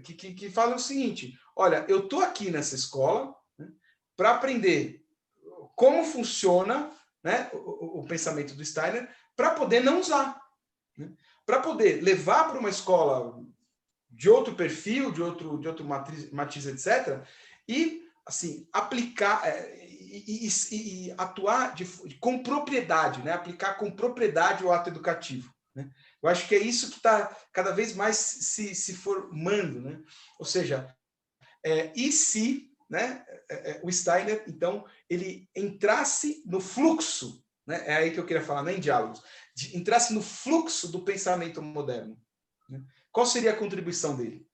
Speaker 2: que falam o seguinte: olha, eu estou aqui nessa escola, né, para aprender como funciona, né, o pensamento do Steiner, para poder não usar. Né? Para poder levar para uma escola de outro perfil, de outro matiz, etc., e assim, aplicar e atuar com propriedade, né? Aplicar com propriedade o ato educativo. Né? Eu acho que é isso que está cada vez mais se formando. Né? Ou seja, e se, né, o Steiner, então, ele entrasse no fluxo, né? É aí que eu queria falar, nem diálogos, entrasse no fluxo do pensamento moderno. Né? Qual seria a contribuição dele?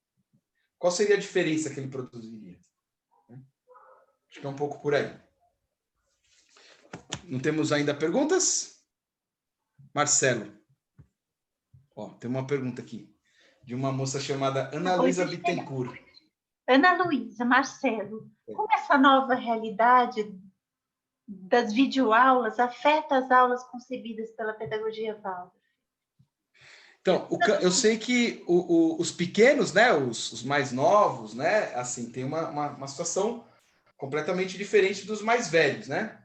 Speaker 2: Qual seria a diferença que ele produziria? Acho que é um pouco por aí. Não temos ainda perguntas? Marcelo. Ó, tem uma pergunta aqui, de uma moça chamada Ana Luísa Bittencourt.
Speaker 1: Ana Luísa, Marcelo, como essa nova realidade das videoaulas afeta as aulas concebidas pela pedagogia Waldorf?
Speaker 2: Então, eu sei que os pequenos, né, os mais novos, né, assim, tem uma situação completamente diferente dos mais velhos, né?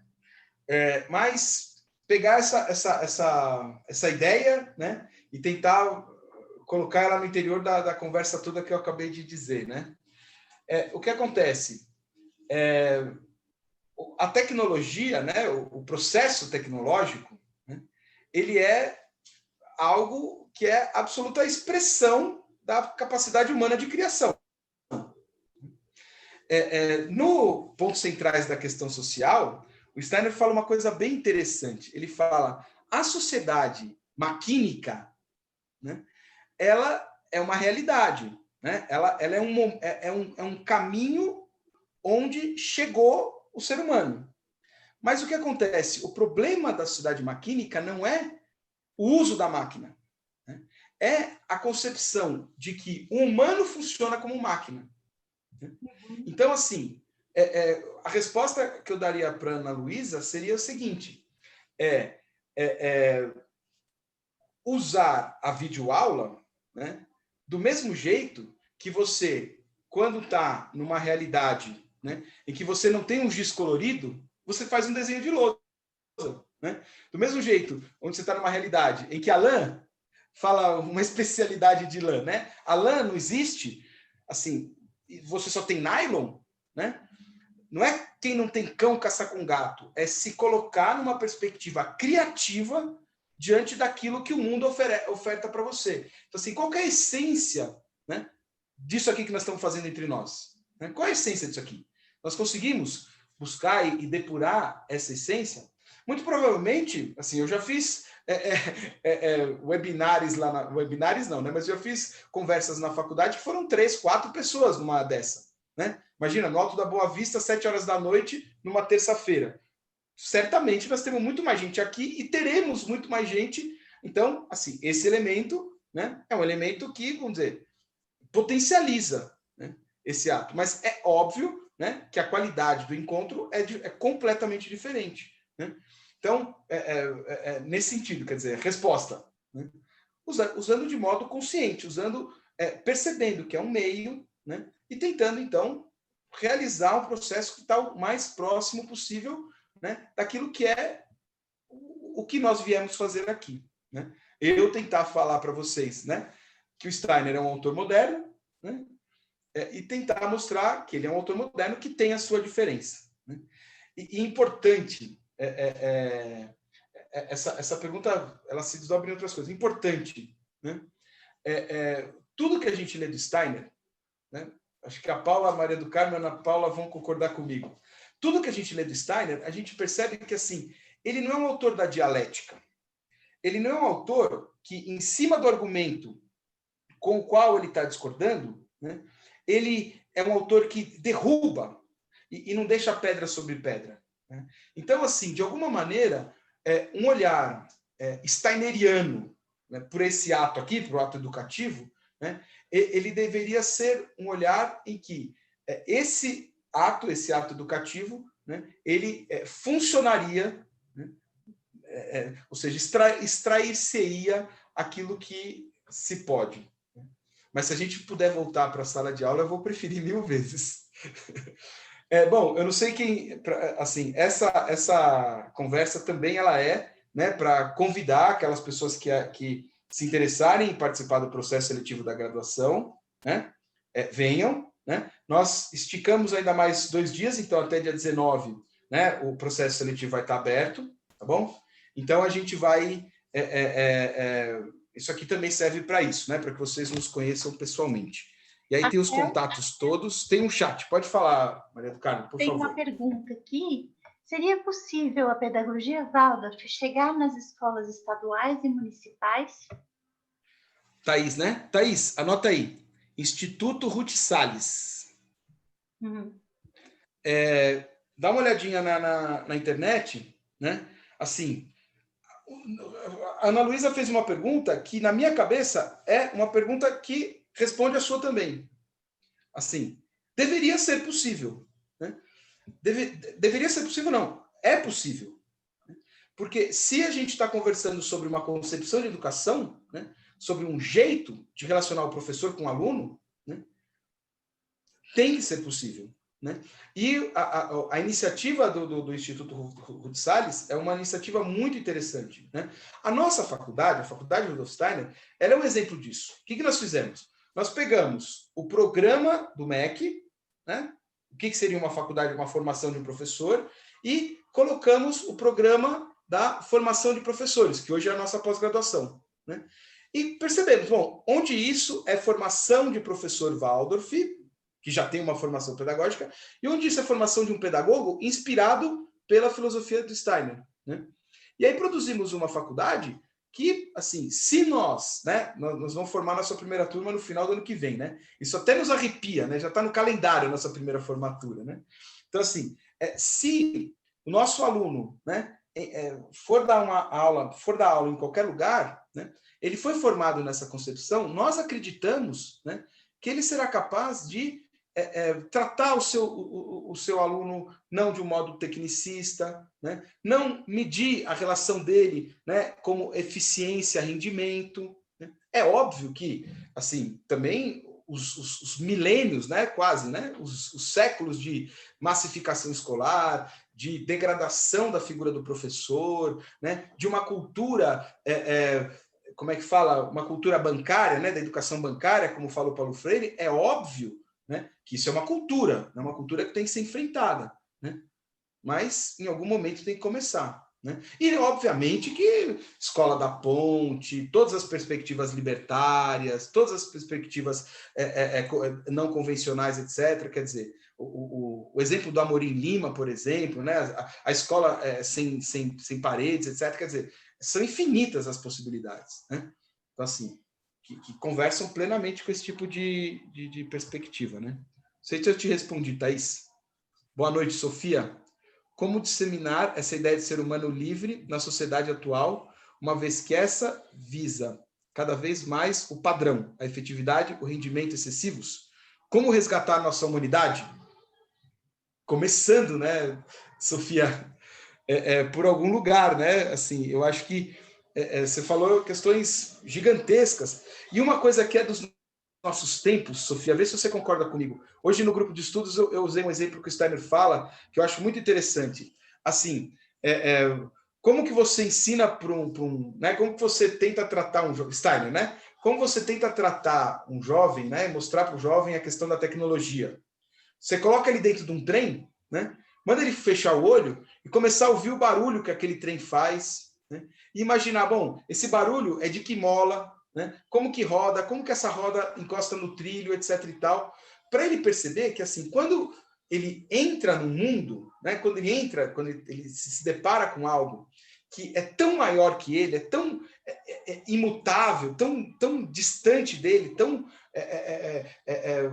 Speaker 2: Mas pegar essa ideia, né, e tentar colocar ela no interior da conversa toda que eu acabei de dizer, né? O que acontece? A tecnologia, né, o processo tecnológico, né, ele é algo que é absoluta expressão da capacidade humana de criação. No Pontos Centrais da Questão Social, o Steiner fala uma coisa bem interessante. Ele fala: a sociedade maquínica, né, ela é uma realidade. Né? Ela é um caminho onde chegou o ser humano. Mas o que acontece? O problema da sociedade maquínica não é o uso da máquina. Né? É a concepção de que o humano funciona como máquina. Então, assim, a resposta que eu daria para a Ana Luísa seria o seguinte: usar a videoaula, né, do mesmo jeito que você, quando está numa realidade, né, em que você não tem um giz colorido, você faz um desenho de lousa. Né? Do mesmo jeito, onde você está numa realidade em que a lã fala uma especialidade de lã, né? A lã não existe, assim, você só tem nylon, né? Não é quem não tem cão caçar com gato, é se colocar numa perspectiva criativa diante daquilo que o mundo oferta para você. Então, assim, qual que é a essência, né, disso aqui que nós estamos fazendo entre nós? Né? Qual é a essência disso aqui? Nós conseguimos buscar e depurar essa essência? Muito provavelmente, assim, eu já fiz webinários lá, webinários não, né? Mas eu já fiz conversas na faculdade que foram 3, 4 pessoas numa dessa, né? Imagina, no Alto da Boa Vista, 7 horas da noite, numa terça-feira. Certamente nós temos muito mais gente aqui e teremos muito mais gente. Então, assim, esse elemento, né, é um elemento que, vamos dizer, potencializa, né, esse ato. Mas é óbvio, né, que a qualidade do encontro é completamente diferente. Né? Então, nesse sentido, quer dizer, resposta. Né? Usando de modo consciente, percebendo que é um meio, né, e tentando, então, realizar um processo que está o mais próximo possível, né, daquilo que é o que nós viemos fazer aqui. Né? Eu tentar falar para vocês, né, que o Steiner é um autor moderno, né, e tentar mostrar que ele é um autor moderno que tem a sua diferença. Né? E importante, essa pergunta ela se desdobra em outras coisas. Importante, né? Tudo que a gente lê do Steiner, né? Acho que a Paula, a Maria do Carmo e a Ana Paula vão concordar comigo. Tudo que a gente lê do Steiner, a gente percebe que, assim, ele não é um autor da dialética. Ele não é um autor que, em cima do argumento com o qual ele está discordando, né, ele é um autor que derruba e não deixa pedra sobre pedra, né? Então, assim, de alguma maneira, um olhar steineriano, né, por esse ato aqui, para o ato educativo, né, ele deveria ser um olhar em que esse ato educativo, né, ele funcionaria, né, ou seja, extrair-se-ia aquilo que se pode. Mas se a gente puder voltar para a sala de aula, eu vou preferir 1000 vezes. Bom, eu não sei quem... Assim, essa conversa também ela né, para convidar aquelas pessoas que se interessarem em participar do processo seletivo da graduação, né, venham. Né? Nós esticamos ainda mais 2 dias, então até dia 19, né, o processo seletivo vai estar aberto, tá bom? Então a gente vai... isso aqui também serve para isso, né, para que vocês nos conheçam pessoalmente. E aí tem os contatos todos, tem um chat. Pode falar, Maria do Carmo, por favor.
Speaker 1: Tem uma pergunta aqui. Seria possível a pedagogia Waldorf chegar nas escolas estaduais e municipais?
Speaker 2: Thaís, né? Thaís, anota aí. Instituto Ruth Salles. Dá uma olhadinha na internet, né? Assim, a Ana Luísa fez uma pergunta que, na minha cabeça, é uma pergunta que responde a sua também. Assim, deveria ser possível. Né? Deveria ser possível, não. É possível. Porque se a gente está conversando sobre uma concepção de educação, né, sobre um jeito de relacionar o professor com o aluno, né, tem que ser possível. Né? E a iniciativa do Instituto Ruth Salles é uma iniciativa muito interessante. Né? A nossa faculdade, a Faculdade Rudolf Steiner, ela é um exemplo disso. O que nós fizemos? Nós pegamos o programa do MEC, né? O que seria uma faculdade, uma formação de um professor, e colocamos o programa da formação de professores, que hoje é a nossa pós-graduação. Né? E percebemos, bom, onde isso é formação de professor Waldorf, que já tem uma formação pedagógica, e onde isso é formação de um pedagogo inspirado pela filosofia do Steiner. Né? E aí produzimos uma faculdade que, assim, se nós, né, nós vamos formar nossa primeira turma no final do ano que vem, né? Isso até nos arrepia, né? Já está no calendário a nossa primeira formatura, né? Então, assim, se o nosso aluno, né, for dar aula em qualquer lugar, né, ele foi formado nessa concepção, nós acreditamos, né, que ele será capaz de tratar o seu aluno não de um modo tecnicista, né? Não medir a relação dele, né, como eficiência, rendimento. Né? É óbvio que, assim, também os milênios, né, quase, né, os séculos de massificação escolar, de degradação da figura do professor, né, de uma cultura... como é que fala? Uma cultura bancária, né, da educação bancária, como fala o Paulo Freire, é óbvio, né, que isso é uma cultura que tem que ser enfrentada, né? Mas em algum momento tem que começar. Né? E, obviamente, que Escola da Ponte, todas as perspectivas libertárias, todas as perspectivas não convencionais, etc. Quer dizer, o exemplo do Amorim Lima, por exemplo, né? A escola sem paredes, etc. Quer dizer, são infinitas as possibilidades. Né? Então, assim, que conversam plenamente com esse tipo de perspectiva. Né? Não sei se eu te respondi, Thaís. Boa noite, Sofia. Como disseminar essa ideia de ser humano livre na sociedade atual, uma vez que essa visa cada vez mais o padrão, a efetividade, o rendimento excessivos? Como resgatar a nossa humanidade? Começando, né, Sofia, por algum lugar, né? Assim, eu acho que você falou questões gigantescas. E uma coisa que é dos nossos tempos, Sofia, vê se você concorda comigo. Hoje, no grupo de estudos, eu usei um exemplo que o Steiner fala, que eu acho muito interessante. Assim, como que você ensina para né? Como que você tenta tratar um jovem, Steiner, né? Como você tenta tratar um jovem, né? Mostrar para o jovem a questão da tecnologia. Você coloca ele dentro de um trem, né? Manda ele fechar o olho e começar a ouvir o barulho que aquele trem faz, né? E imaginar, bom, esse barulho é de que mola, né? Como que roda, como que essa roda encosta no trilho, etc e tal, para ele perceber que, assim, quando ele entra no mundo, né? Quando ele se depara com algo que é tão maior que ele, é tão imutável, tão distante dele, tão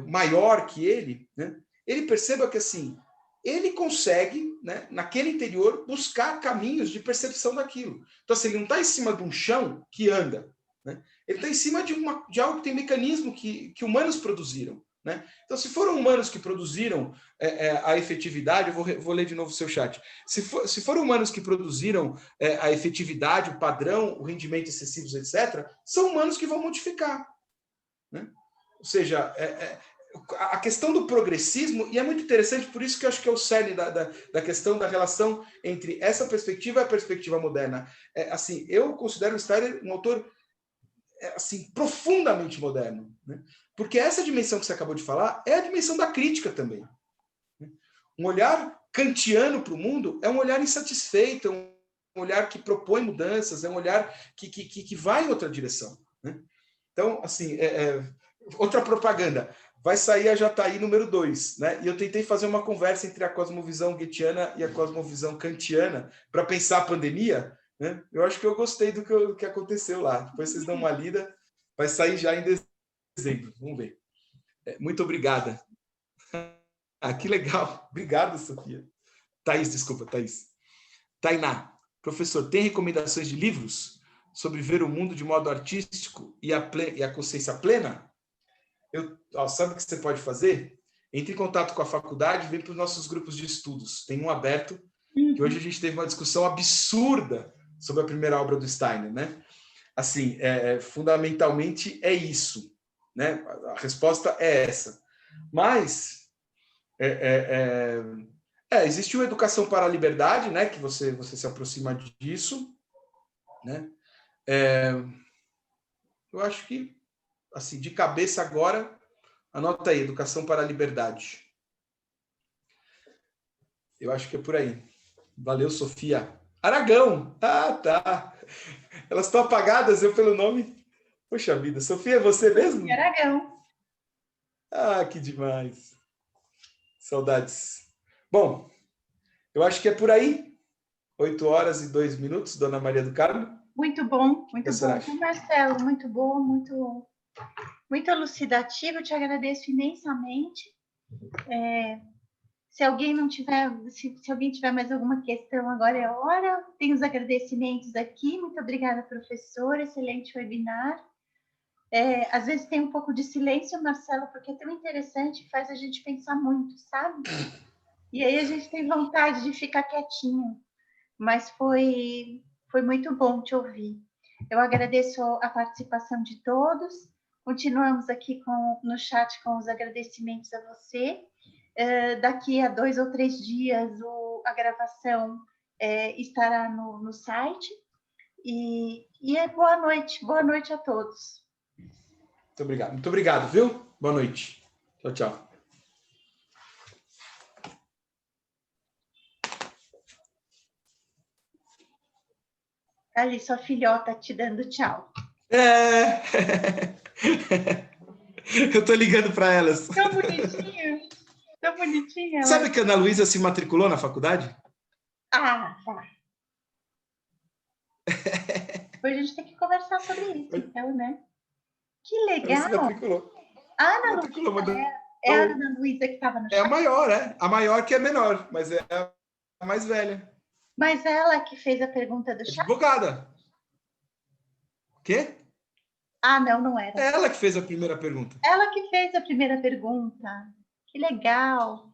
Speaker 2: maior que ele, né? Ele perceba que, assim, ele consegue, né, naquele interior, buscar caminhos de percepção daquilo. Então, assim, ele não está em cima de um chão que anda, né? Ele está em cima de algo que tem mecanismo que humanos produziram, né? Então, se foram humanos que produziram a efetividade, eu vou ler de novo o seu chat. Se foram humanos que produziram a efetividade, o padrão, o rendimento excessivos, etc., são humanos que vão modificar, né? Ou seja, a questão do progressismo, e é muito interessante, por isso que eu acho que é o cerne da questão da relação entre essa perspectiva e a perspectiva moderna. Assim, eu considero o Steiner um autor assim, profundamente moderno, né? Porque essa dimensão que você acabou de falar é a dimensão da crítica também. Um olhar kantiano para o mundo é um olhar insatisfeito, é um olhar que propõe mudanças, é um olhar que vai em outra direção, né? Então, assim, outra propaganda. Vai sair a Jataí número 2, né? E eu tentei fazer uma conversa entre a cosmovisão goetheana e a cosmovisão kantiana para pensar a pandemia, né? Eu acho que eu gostei do que aconteceu lá. Depois vocês dão uma lida. Vai sair já em dezembro. Vamos ver. Muito obrigada. Ah, que legal. Obrigado, Sofia. Thaís, desculpa, Thaís. Tainá, professor, tem recomendações de livros sobre ver o mundo de modo artístico e a consciência plena? Sabe o que você pode fazer? Entre em contato com a faculdade e vem para os nossos grupos de estudos. Tem um aberto, que hoje a gente teve uma discussão absurda sobre a primeira obra do Steiner, né? Assim, fundamentalmente é isso, né? A resposta é essa. Mas existe uma educação para a liberdade, né? Que você se aproxima disso, né? Eu acho que, assim, de cabeça agora, anota aí, Educação para a Liberdade. Eu acho que é por aí. Valeu, Sofia. Aragão! Ah, tá. Elas estão apagadas, eu pelo nome. Poxa vida, Sofia, é você mesmo?
Speaker 1: Aragão.
Speaker 2: Ah, que demais. Saudades. Bom, eu acho que é por aí. 8h02, Dona Maria do Carmo.
Speaker 1: Muito bom, muito bom. Marcelo, muito bom, muito elucidativo. Eu te agradeço imensamente. Se alguém não tiver, se alguém tiver mais alguma questão, agora é a hora. Tem os agradecimentos aqui. Muito obrigada, professor. Excelente webinar. Às vezes tem um pouco de silêncio, Marcelo, porque é tão interessante, faz a gente pensar muito, sabe? E aí a gente tem vontade de ficar quietinho. Mas foi muito bom te ouvir. Eu agradeço a participação de todos. Continuamos aqui no chat com os agradecimentos a você. Daqui a 2 ou 3 dias a gravação estará no site. E boa noite a todos.
Speaker 2: Muito obrigado, viu? Boa noite. Tchau, tchau.
Speaker 1: Ali, sua filhota te dando tchau.
Speaker 2: Eu tô ligando para elas.
Speaker 1: Tão bonitinho. Tão bonitinha.
Speaker 2: Sabe que a Ana Luísa se matriculou na faculdade?
Speaker 1: Ah, tá. Depois a gente tem que conversar sobre isso, então, né? Que legal.
Speaker 2: Ela se matriculou.
Speaker 1: A Ana Luísa é a Ana Luísa que estava no chat?
Speaker 2: É a maior, A maior que é menor, mas é a mais velha.
Speaker 1: Mas ela que fez a pergunta do chat?
Speaker 2: Advogada. O quê?
Speaker 1: Ah, não era.
Speaker 2: É ela que fez a primeira pergunta.
Speaker 1: Ela que fez a primeira pergunta. Que legal.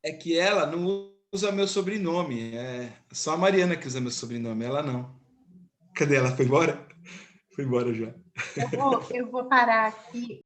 Speaker 2: É que ela não usa meu sobrenome. É só a Mariana que usa meu sobrenome. Ela não. Cadê ela? Foi embora? Foi embora já.
Speaker 1: Eu vou parar aqui.